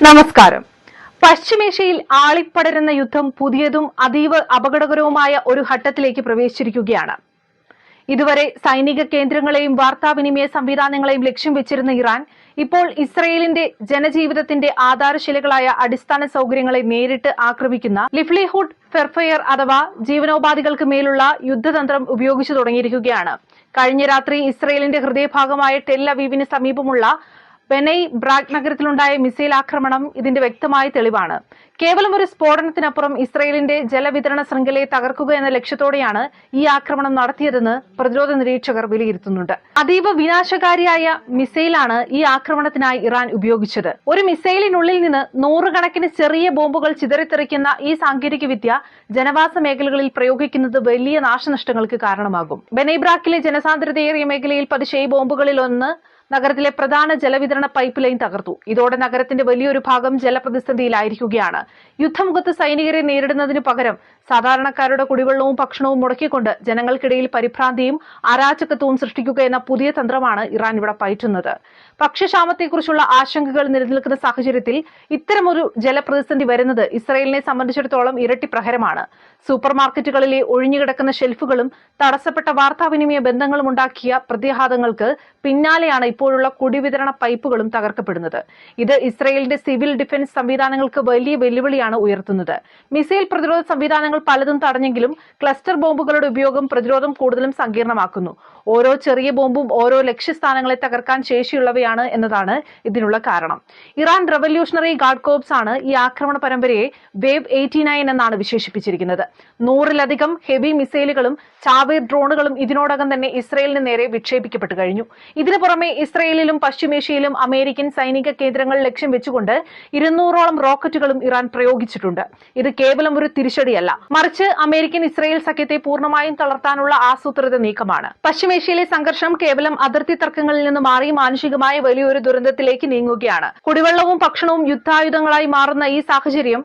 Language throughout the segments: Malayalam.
നമസ്കാരം. പശ്ചിമേഷ്യയിൽ ആളിപ്പടരുന്ന യുദ്ധം പുതിയതും അതീവ അപകടകരവുമായ ഒരു ഘട്ടത്തിലേക്ക് പ്രവേശിച്ചിരിക്കുകയാണ്. ഇതുവരെ സൈനിക കേന്ദ്രങ്ങളെയും വാർത്താവിനിമയ സംവിധാനങ്ങളെയും ലക്ഷ്യം വെച്ചിരുന്ന ഇറാൻ ഇപ്പോൾ ഇസ്രയേലിന്റെ ജനജീവിതത്തിന്റെ ആധാരശിലകളായ അടിസ്ഥാന സൗകര്യങ്ങളെ നേരിട്ട് ആക്രമിക്കുന്ന ലിവ്ലിഹുഡ് ഫെയർഫെയർ അഥവാ ജീവനോപാധികൾക്ക് മേലുള്ള യുദ്ധതന്ത്രം ഉപയോഗിച്ചു തുടങ്ങിയിരിക്കുകയാണ്. കഴിഞ്ഞ രാത്രി ഇസ്രയേലിന്റെ ഹൃദയഭാഗമായ ടെൽ അവീവിന് സമീപമുള്ള ബെനൈ ബ്രാഗ് നഗരത്തിലുണ്ടായ മിസൈൽ ആക്രമണം ഇതിന്റെ വ്യക്തമായ തെളിവാണ്. കേവലം ഒരു സ്ഫോടനത്തിനപ്പുറം ഇസ്രയേലിന്റെ ജലവിതരണ ശൃംഖലയെ തകർക്കുക എന്ന ലക്ഷ്യത്തോടെയാണ് ഈ ആക്രമണം നടത്തിയതെന്ന് പ്രതിരോധ നിരീക്ഷകർ വിലയിരുത്തുന്നുണ്ട്. അതീവ വിനാശകാരിയായ മിസൈലാണ് ഈ ആക്രമണത്തിനായി ഇറാൻ ഉപയോഗിച്ചത്. ഒരു മിസൈലിനുള്ളിൽ നിന്ന് നൂറുകണക്കിന് ചെറിയ ബോംബുകൾ ചിതറിത്തെറിക്കുന്ന ഈ സാങ്കേതികവിദ്യ ജനവാസ മേഖലകളിൽ പ്രയോഗിക്കുന്നത് വലിയ നാശനഷ്ടങ്ങൾക്ക് കാരണമാകും. ബെനൈ ബ്രാക്കിലെ ജനസാന്ദ്രതയേറിയ മേഖലയിൽ പതിച്ച ഈ ബോംബുകളിൽ ഒന്ന് നഗരത്തിലെ പ്രധാന ജലവിതരണ പൈപ്പ് ലൈൻ തകർത്തു. ഇതോടെ നഗരത്തിന്റെ വലിയൊരു ഭാഗം ജലപ്രതിസന്ധിയിലായിരിക്കുകയാണ്. യുദ്ധമുഖത്ത് സൈനികരെ നേരിടുന്നതിനു പകരം സാധാരണക്കാരുടെ കുടിവെള്ളവും ഭക്ഷണവും മുടക്കിക്കൊണ്ട് ജനങ്ങൾക്കിടയിൽ പരിഭ്രാന്തിയും അരാജകത്വവും സൃഷ്ടിക്കുക എന്ന പുതിയ തന്ത്രമാണ് ഇറാൻ ഇവിടെ പയറ്റുന്നത്. ഭക്ഷ്യക്ഷാമത്തെക്കുറിച്ചുള്ള ആശങ്കകൾ നിലനിൽക്കുന്ന സാഹചര്യത്തിൽ ഇത്തരമൊരു ജലപ്രതിസന്ധി വരുന്നത് ഇസ്രയേലിനെ സംബന്ധിച്ചിടത്തോളം ഇരട്ടി പ്രഹരമാണ്. സൂപ്പർ മാർക്കറ്റുകളിലെ ഒഴിഞ്ഞുകിടക്കുന്ന ഷെൽഫുകളും തടസ്സപ്പെട്ട വാർത്താവിനിമയ ബന്ധങ്ങളും ഉണ്ടാക്കിയ പ്രത്യാഘാതങ്ങൾക്ക് പിന്നാലെയാണ് ഇപ്പോഴുള്ള കുടിവിതരണ പൈപ്പുകളും തകർക്കപ്പെടുന്നത്. ഇത് ഇസ്രയേലിന്റെ സിവിൽ ഡിഫൻസ് സംവിധാനങ്ങൾക്ക് വലിയ വെല്ലുവിളിയാണ് ഉയർത്തുന്നത്. മിസൈൽ പ്രതിരോധ സംവിധാനങ്ങൾ പലതും തടഞ്ഞെങ്കിലും ക്ലസ്റ്റർ ബോംബുകളുടെ ഉപയോഗം പ്രതിരോധം കൂടുതലും സങ്കീർണമാക്കുന്നു. ഓരോ ചെറിയ ബോംബും ഓരോ ലക്ഷ്യസ്ഥാനങ്ങളെ തകർക്കാൻ ശേഷിയുള്ളവയാണ് എന്നതാണ് ഇതിനുള്ള കാരണം. ഇറാൻ റവല്യൂഷണറി ഗാർഡ് കോർപ്സ് ആണ് ഈ ആക്രമണ പരമ്പരയെ വേവ് 89 എന്നാണ് വിശേഷിപ്പിച്ചിരിക്കുന്നത്. 100-ലധികം ഹെവി മിസൈലുകളും ചാവേർ ഡ്രോണുകളും ഇതിനോടകം തന്നെ ഇസ്രയേലിന് നേരെ വിക്ഷേപിക്കപ്പെട്ടു കഴിഞ്ഞു. ഇതിനു പുറമെ ഇസ്രയേലിലും പശ്ചിമേഷ്യയിലും അമേരിക്കൻ സൈനിക കേന്ദ്രങ്ങൾ ലക്ഷ്യം വെച്ചുകൊണ്ട് 200ഓളം റോക്കറ്റുകളും ഇറാൻ പ്രയോഗിച്ചിട്ടുണ്ട്. ഇത് കേവലം ഒരു തിരിച്ചടിയല്ല, മറിച്ച് അമേരിക്കൻ ഇസ്രയേൽ സഖ്യത്തെ പൂർണ്ണമായും തളർത്താനുള്ള ആസൂത്രിത നീക്കമാണ്. പശ്ചിമേഷ്യയിലെ സംഘർഷം കേവലം അതിർത്തി തർക്കങ്ങളിൽ നിന്ന് മാറി മാനുഷികമായ വലിയൊരു ദുരന്തത്തിലേക്ക് നീങ്ങുകയാണ്. കുടിവെള്ളവും ഭക്ഷണവും യുദ്ധായുധങ്ങളായി മാറുന്ന ഈ സാഹചര്യം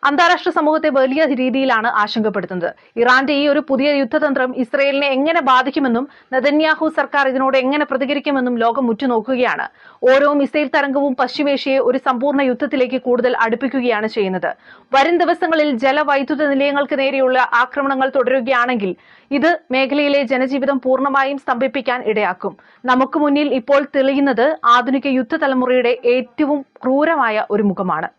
അന്താരാഷ്ട്ര സമൂഹത്തെ വലിയ രീതിയിലാണ് ആശങ്കപ്പെടുത്തുന്നത്. ഇറാന്റെ ഈ ഒരു പുതിയ യുദ്ധതന്ത്രം ഇസ്രയേലിനെ എങ്ങനെ ബാധിക്കുമെന്നും നെതന്യാഹു സർക്കാർ ഇതിനോട് എങ്ങനെ പ്രതികരിക്കുമെന്നും ലോകം ഉറ്റുനോക്കുകയാണ്. ഓരോ മിസൈൽ തരംഗവും പശ്ചിമേഷ്യയെ ഒരു സമ്പൂർണ്ണ യുദ്ധത്തിലേക്ക് കൂടുതൽ അടുപ്പിക്കുകയാണ് ചെയ്യുന്നത്. വരും ദിവസങ്ങളിൽ ജലവൈദ്യുത നിലയങ്ങൾക്ക് നേരെയുള്ള ആക്രമണങ്ങൾ തുടരുകയാണെങ്കിൽ ഇത് മേഖലയിലെ ജനജീവിതം പൂർണ്ണമായും സ്തംഭിപ്പിക്കാൻ ഇടയാക്കും. നമുക്ക് മുന്നിൽ ഇപ്പോൾ തെളിയുന്നത് ആധുനിക യുദ്ധ തലമുറയുടെ ഏറ്റവും ക്രൂരമായ ഒരു മുഖമാണ്.